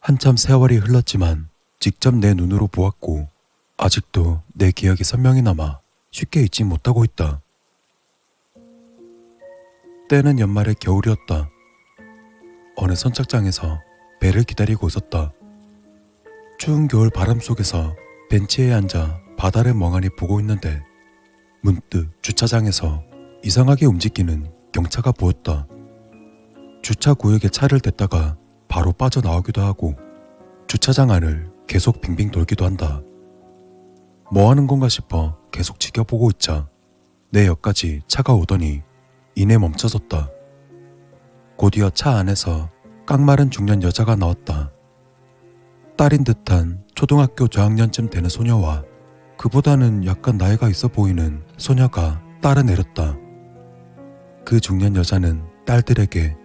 한참 세월이 흘렀지만 직접 내 눈으로 보았고 아직도 내 기억이 선명히 남아 쉽게 잊지 못하고 있다. 때는 연말의 겨울이었다. 어느 선착장에서 배를 기다리고 있었다. 추운 겨울 바람 속에서 벤치에 앉아 바다를 멍하니 보고 있는데 문득 주차장에서 이상하게 움직이는 경차가 보였다. 주차 구역에 차를 댔다가 바로 빠져나오기도 하고 주차장 안을 계속 빙빙 돌기도 한다. 뭐 하는 건가 싶어 계속 지켜보고 있자 내 옆까지 차가 오더니 이내 멈춰섰다. 곧이어 차 안에서 깡마른 중년 여자가 나왔다. 딸인 듯한 초등학교 저학년쯤 되는 소녀와 그보다는 약간 나이가 있어 보이는 소녀가 딸을 내렸다. 그 중년 여자는 딸들에게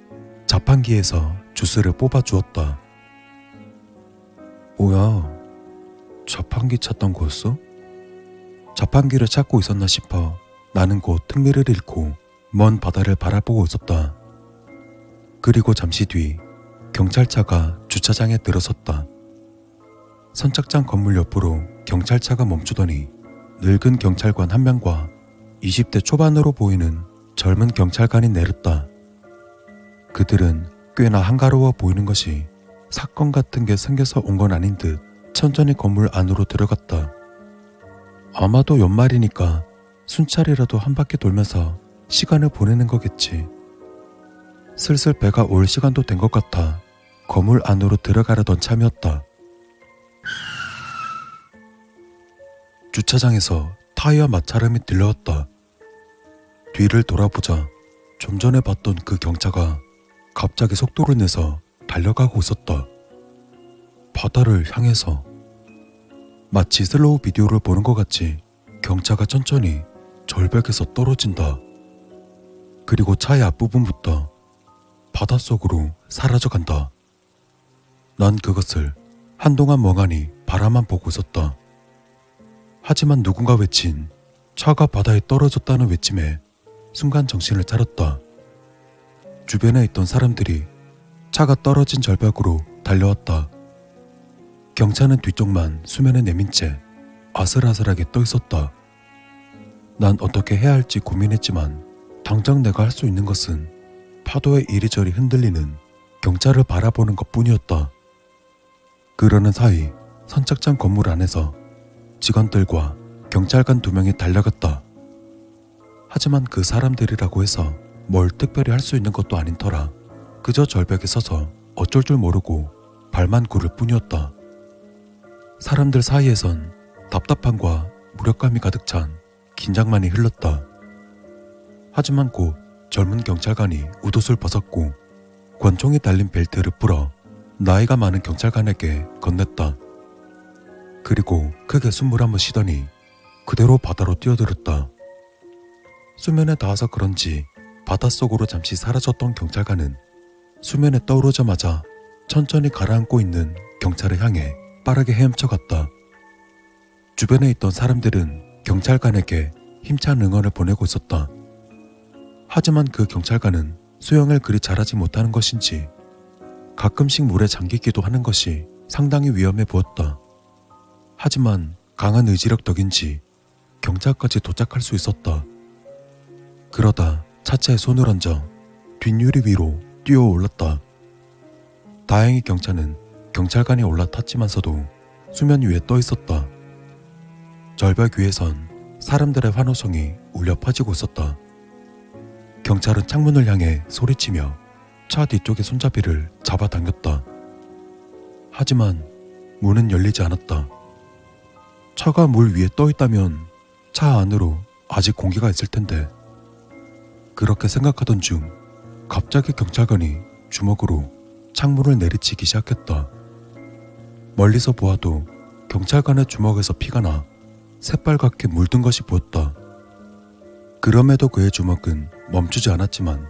자판기에서 주스를 뽑아 주었다. 뭐야, 자판기 찾던 거였어? 자판기를 찾고 있었나 싶어 나는 곧 흥미를 잃고 먼 바다를 바라보고 있었다. 그리고 잠시 뒤 경찰차가 주차장에 들어섰다. 선착장 건물 옆으로 경찰차가 멈추더니 늙은 경찰관 한 명과 20대 초반으로 보이는 젊은 경찰관이 내렸다. 그들은 꽤나 한가로워 보이는 것이 사건 같은 게 생겨서 온 건 아닌 듯 천천히 건물 안으로 들어갔다. 아마도 연말이니까 순찰이라도 한 바퀴 돌면서 시간을 보내는 거겠지. 슬슬 배가 올 시간도 된 것 같아 건물 안으로 들어가려던 참이었다. 주차장에서 타이어 마찰음이 들려왔다. 뒤를 돌아보자 좀 전에 봤던 그 경차가 갑자기 속도를 내서 달려가고 있었다. 바다를 향해서. 마치 슬로우 비디오를 보는 것 같이 경차가 천천히 절벽에서 떨어진다. 그리고 차의 앞부분부터 바닷속으로 사라져간다. 난 그것을 한동안 멍하니 바라만 보고 있었다. 하지만 누군가 외친 차가 바다에 떨어졌다는 외침에 순간 정신을 차렸다. 주변에 있던 사람들이 차가 떨어진 절벽으로 달려왔다. 경차는 뒤쪽만 수면에 내민 채 아슬아슬하게 떠 있었다. 난 어떻게 해야 할지 고민했지만 당장 내가 할 수 있는 것은 파도에 이리저리 흔들리는 경차를 바라보는 것뿐이었다. 그러는 사이 선착장 건물 안에서 직원들과 경찰관 2명이 달려갔다. 하지만 그 사람들이라고 해서 뭘 특별히 할 수 있는 것도 아닌 터라 그저 절벽에 서서 어쩔 줄 모르고 발만 구를 뿐이었다. 사람들 사이에선 답답함과 무력감이 가득 찬 긴장만이 흘렀다. 하지만 곧 젊은 경찰관이 웃옷을 벗었고 권총이 달린 벨트를 풀어 나이가 많은 경찰관에게 건넸다. 그리고 크게 숨을 한번 쉬더니 그대로 바다로 뛰어들었다. 수면에 닿아서 그런지 바닷속으로 잠시 사라졌던 경찰관은 수면에 떠오르자마자 천천히 가라앉고 있는 경찰을 향해 빠르게 헤엄쳐갔다. 주변에 있던 사람들은 경찰관에게 힘찬 응원을 보내고 있었다. 하지만 그 경찰관은 수영을 그리 잘하지 못하는 것인지 가끔씩 물에 잠기기도 하는 것이 상당히 위험해 보였다. 하지만 강한 의지력 덕인지 경찰까지 도착할 수 있었다. 그러다 차체에 손을 얹어 뒷유리 위로 뛰어 올랐다. 다행히 경차는 경찰관이 올라탔지만서도 수면 위에 떠 있었다. 절벽 위에선 사람들의 환호성이 울려 퍼지고 있었다. 경찰은 창문을 향해 소리치며 차 뒤쪽의 손잡이를 잡아당겼다. 하지만 문은 열리지 않았다. 차가 물 위에 떠 있다면 차 안으로 아직 공기가 있을 텐데. 그렇게 생각하던 중 갑자기 경찰관이 주먹으로 창문을 내리치기 시작했다. 멀리서 보아도 경찰관의 주먹에서 피가 나 새빨갛게 물든 것이 보였다. 그럼에도 그의 주먹은 멈추지 않았지만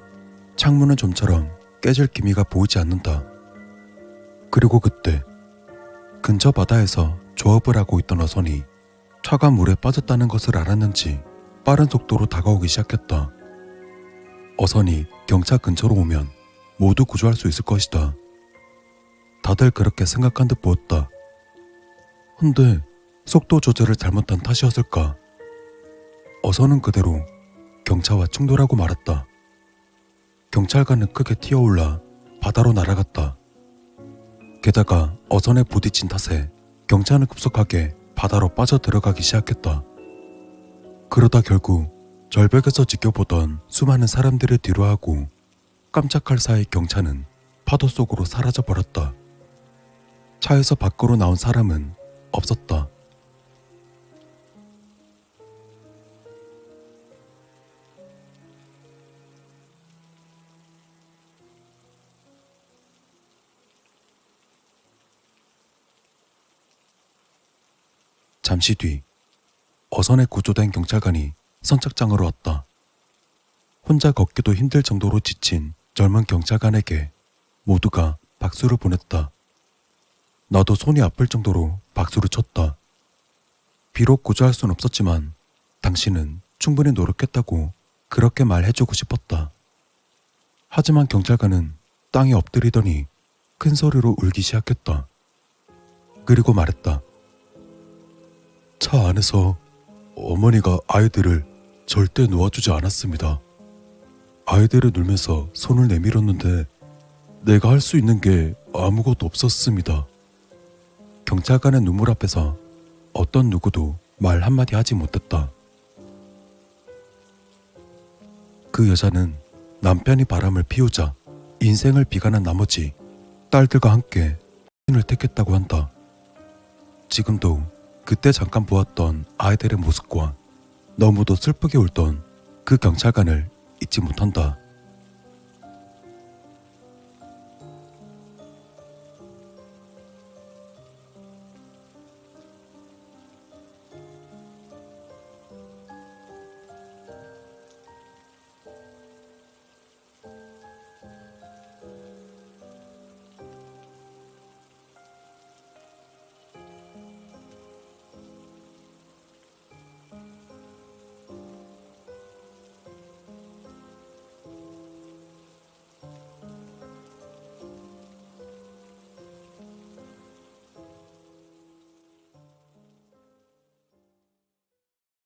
창문은 좀처럼 깨질 기미가 보이지 않는다. 그리고 그때 근처 바다에서 조업을 하고 있던 어선이 차가 물에 빠졌다는 것을 알았는지 빠른 속도로 다가오기 시작했다. 어선이 경차 근처로 오면 모두 구조할 수 있을 것이다. 다들 그렇게 생각한 듯 보였다. 근데 속도 조절을 잘못한 탓이었을까? 어선은 그대로 경차와 충돌하고 말았다. 경찰관은 크게 튀어올라 바다로 날아갔다. 게다가 어선에 부딪힌 탓에 경차는 급속하게 바다로 빠져들어가기 시작했다. 그러다 결국 절벽에서 지켜보던 수많은 사람들을 뒤로하고 깜짝할 사이 경차는 파도 속으로 사라져버렸다. 차에서 밖으로 나온 사람은 없었다. 잠시 뒤 어선에 구조된 경찰관이 선착장으로 왔다. 혼자 걷기도 힘들 정도로 지친 젊은 경찰관에게 모두가 박수를 보냈다. 나도 손이 아플 정도로 박수를 쳤다. 비록 구조할 순 없었지만 당신은 충분히 노력했다고 그렇게 말해주고 싶었다. 하지만 경찰관은 땅에 엎드리더니 큰 소리로 울기 시작했다. 그리고 말했다. 차 안에서 어머니가 아이들을 절대 놓아주지 않았습니다. 아이들을 놀면서 손을 내밀었는데 내가 할 수 있는 게 아무것도 없었습니다. 경찰관의 눈물 앞에서 어떤 누구도 말 한마디 하지 못했다. 그 여자는 남편이 바람을 피우자 인생을 비관한 나머지 딸들과 함께 신을 택했다고 한다. 지금도 그때 잠깐 보았던 아이들의 모습과 너무도 슬프게 울던 그 경찰관을 잊지 못한다.